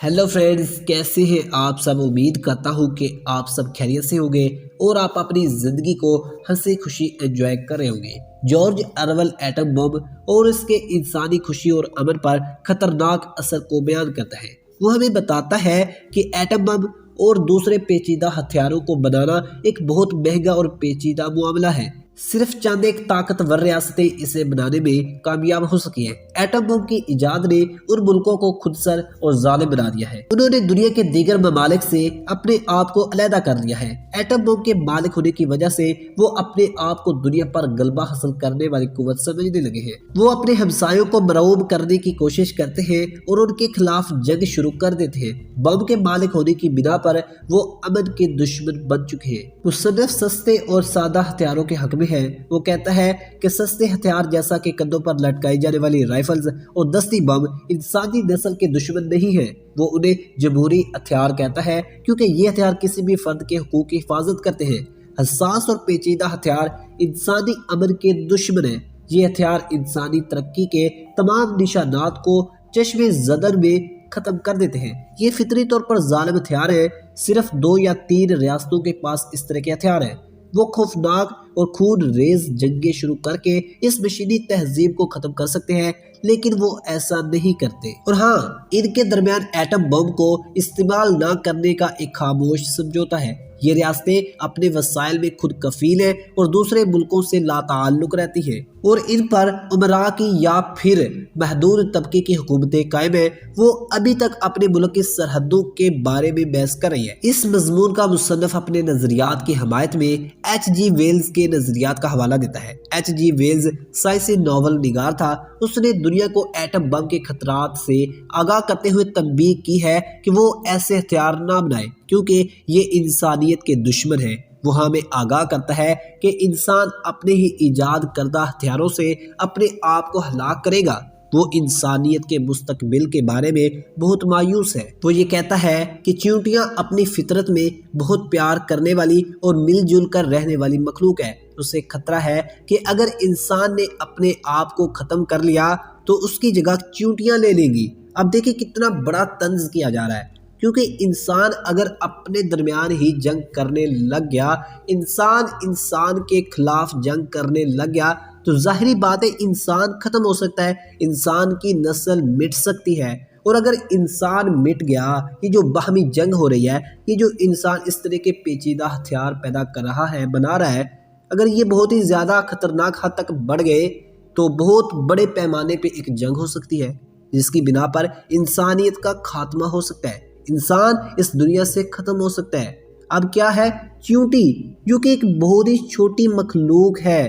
Hello friends, कैसे हैं आप सब। उम्मीद करता हूं कि आप सब खैरियत से होंगे और आप अपनी ज़िंदगी को हंसी खुशी एंजॉय कर रहे होंगे। जॉर्ज ऑरवेल एटम बम और इसके इंसानी खुशी और अमन पर खतरनाक असर को बयान करता है। वो हमें बताता है कि एटम बम और दूसरे पेचीदा हथियारों को बनाना एक बहुत महंगा और पेचीदा मामला है। सिर्फ चंद एक ताकतवर रियासतें इसे बनाने में कामयाब हो सकी हैं। एटम बम की इजाद ने उन मुल्कों को खुदसर और जालिम बना दिया है। उन्होंने दुनिया के दीगर ममालिक से अपने आप को अलहदा कर लिया है। एटम बम के मालिक होने की वजह से वो अपने आप को दुनिया पर गलबा हासिल करने वाली कुव्वत समझने लगे हैं। वो अपने हमसायों को मरऊब करने की कोशिश करते हैं और उनके खिलाफ जंग शुरू कर देते हैं। बम के मालिक होने की बिना पर वो अमन के दुश्मन बन चुके हैं। मुसन्निफ सस्ते और सादा हथियारों के हक में है। वो कहता है कि सस्ते हथियार जैसा कि कंधों पर लटकाई जाने वाली राइफल्स और दस्ती बम इंसानी नस्ल के दुश्मन नहीं है। वो उन्हें जमहूरी हथियार कहता है क्योंकि ये हथियार किसी भी फर्द के हुकूक की हिफाजत करते हैं। हसास और पेचीदा हथियार इंसानी अमन के दुश्मन है। ये हथियार इंसानी तरक्की के तमाम निशानात को चश्मे ज़दर में खत्म कर देते हैं। ये फितरी तौर पर जालिम हथियार है। सिर्फ 2 या 3 रियासतों के पास इस तरह के हथियार हैं। वो खौफनाक और खून रेज जंगें शुरू करके इस मशीनी तहजीब को खत्म कर सकते हैं, लेकिन वो ऐसा नहीं करते। और हाँ, इनके दरमियान एटम बम को इस्तेमाल न करने का एक खामोश समझौता है। ये रियासतें अपने वसाइल में खुद कफील हैं और दूसरे मुल्कों से लाताल्लुक रहती हैं और इन पर उमरा की या फिर महदूद तबके की हुकूमतें कायम है। वो अभी तक अपने मुल्क की सरहदों के बारे में बहस कर रही है। इस मजमून का मुसन्नफ अपने नजरियात की हमायत में H.G. वेल्स के नजरियात का हवाला देता है। H.G. वेल्स साइंसी नॉवल निगार था। उसने दुनिया को एटम बम के खतरात से आगाह करते हुए तंबीह की है कि वो ऐसे हथियार ना बनाए क्योंकि ये इंसानियत के दुश्मन है। वो हमें आगाह करता है कि इंसान अपने ही ईजाद करदा हथियारों से अपने आप को हलाक करेगा। वो इंसानियत के मुस्तकबिल के बारे में बहुत मायूस है। वो ये कहता है कि चींटियां अपनी फितरत में बहुत प्यार करने वाली और मिलजुल कर रहने वाली मखलूक है। उसे खतरा है कि अगर इंसान ने अपने आप को खत्म कर लिया तो उसकी जगह चींटियां ले लेंगी। अब देखिए कितना बड़ा तंज किया जा रहा है, क्योंकि इंसान अगर अपने दरमियान ही जंग करने लग गया, इंसान के खिलाफ जंग करने लग गया, तो जाहिरी बात है इंसान खत्म हो सकता है, इंसान की नस्ल मिट सकती है। और अगर इंसान मिट गया, ये जो बाहमी जंग हो रही है, ये जो इंसान इस तरह के पेचीदा हथियार पैदा कर रहा है, बना रहा है, अगर ये बहुत ही ज़्यादा खतरनाक हद तक बढ़ गए तो बहुत बड़े पैमाने पे एक जंग हो सकती है जिसकी बिना पर इंसानियत का खात्मा हो सकता है। इंसान इस दुनिया से खत्म हो सकता है। अब क्या है, चींटी जो कि एक बहुत ही छोटी मखलूक है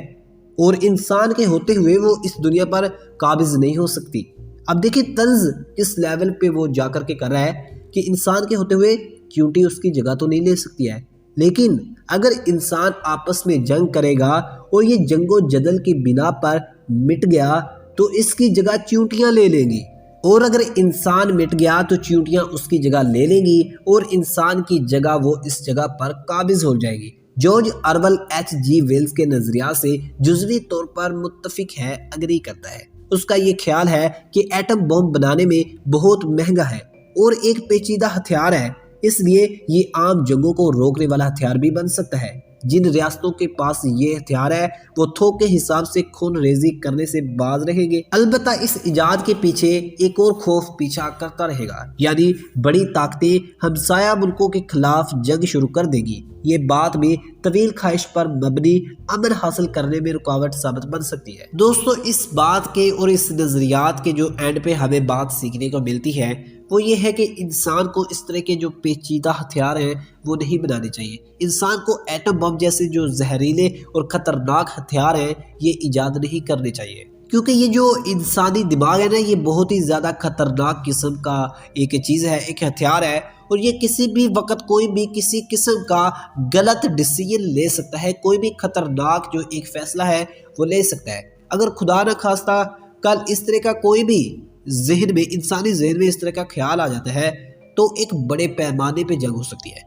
और इंसान के होते हुए वो इस दुनिया पर काबिज नहीं हो सकती। अब देखिए तंज किस लेवल पे वो जा कर के कर रहा है कि इंसान के होते हुए चींटी उसकी जगह तो नहीं ले सकती है, लेकिन अगर इंसान आपस में जंग करेगा और ये जंगो जदल की बिना पर मिट गया तो इसकी जगह चींटियां ले लेंगी, और अगर इंसान मिट गया तो चींटियां उसकी जगह ले लेंगी और इंसान की जगह वो इस जगह पर काबिज हो जाएगी। George Orwell H.G. वेल्स के नजरिया से जुज़वी तौर पर मुत्तफिक है, अग्री करता है। उसका ये ख्याल है कि एटम बम बनाने में बहुत महंगा है और एक पेचीदा हथियार है, इसलिए ये आम जंगों को रोकने वाला हथियार भी बन सकता है। जिन रियासतों के पास ये हथियार है वो थोक के हिसाब से खून रेजी करने से बाज रहेंगे। अलबत्ता इस इजाद के पीछे एक और खौफ पीछा करता रहेगा, यानी बड़ी ताकतें हमसाया मुल्कों के खिलाफ जंग शुरू कर देंगी। ये बात भी तवील ख्वाहिश पर मबनी अमन हासिल करने में रुकावट साबित बन सकती है। दोस्तों, इस बात के और इस नजरियात के जो एंड पे हमें बात सीखने को मिलती है वो ये है कि इंसान को इस तरह के जो पेचीदा हथियार हैं वो नहीं बनाने चाहिए। इंसान को एटम बम जैसे जो जहरीले और ख़तरनाक हथियार हैं ये ईजाद नहीं करने चाहिए, क्योंकि ये जो इंसानी दिमाग है ना, ये बहुत ही ज़्यादा खतरनाक किस्म का एक चीज़ है, एक हथियार है, और ये किसी भी वक्त कोई भी किसी किस्म का गलत डिसीजन ले सकता है। कोई भी खतरनाक जो एक फैसला है वो ले सकता है। अगर खुदा न खास्ता कल इस तरह का कोई भी जहन में, इंसानी जहन में इस तरह का ख्याल आ जाता है तो एक बड़े पैमाने पे जंग हो सकती है।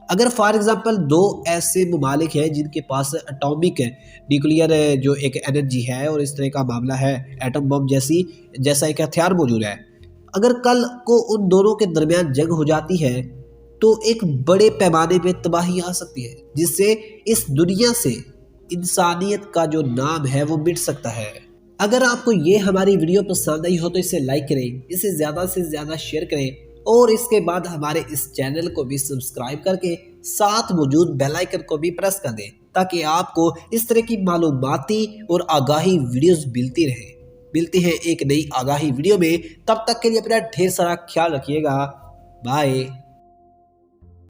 अगर फॉर एग्जांपल 2 ऐसे ममालिक हैं जिनके पास एटॉमिक न्यूक्लियर जो एक एनर्जी है और इस तरह का मामला है, एटम बम जैसा एक हथियार मौजूद है, اگر کل کو ان دونوں کے درمیان جنگ ہو جاتی ہے تو ایک بڑے پیمانے پہ تباہی آ سکتی ہے، جس سے اس دنیا سے انسانیت کا جو نام ہے وہ مٹ سکتا ہے۔ اگر آپ کو یہ ہماری ویڈیو پسند آئی ہو تو اسے لائک کریں، اسے زیادہ سے زیادہ شیئر کریں اور اس کے بعد ہمارے اس چینل کو بھی سبسکرائب کر کے ساتھ موجود بیل آئیکن کو بھی پریس کر دیں تاکہ آپ کو اس طرح کی معلوماتی اور آگاہی ویڈیوز ملتی رہیں۔ ملتے ہیں ایک نئی آگاہی ویڈیو میں، تب تک کے لیے اپنا ڈھیر سارا خیال رکھیے گا۔ بائے۔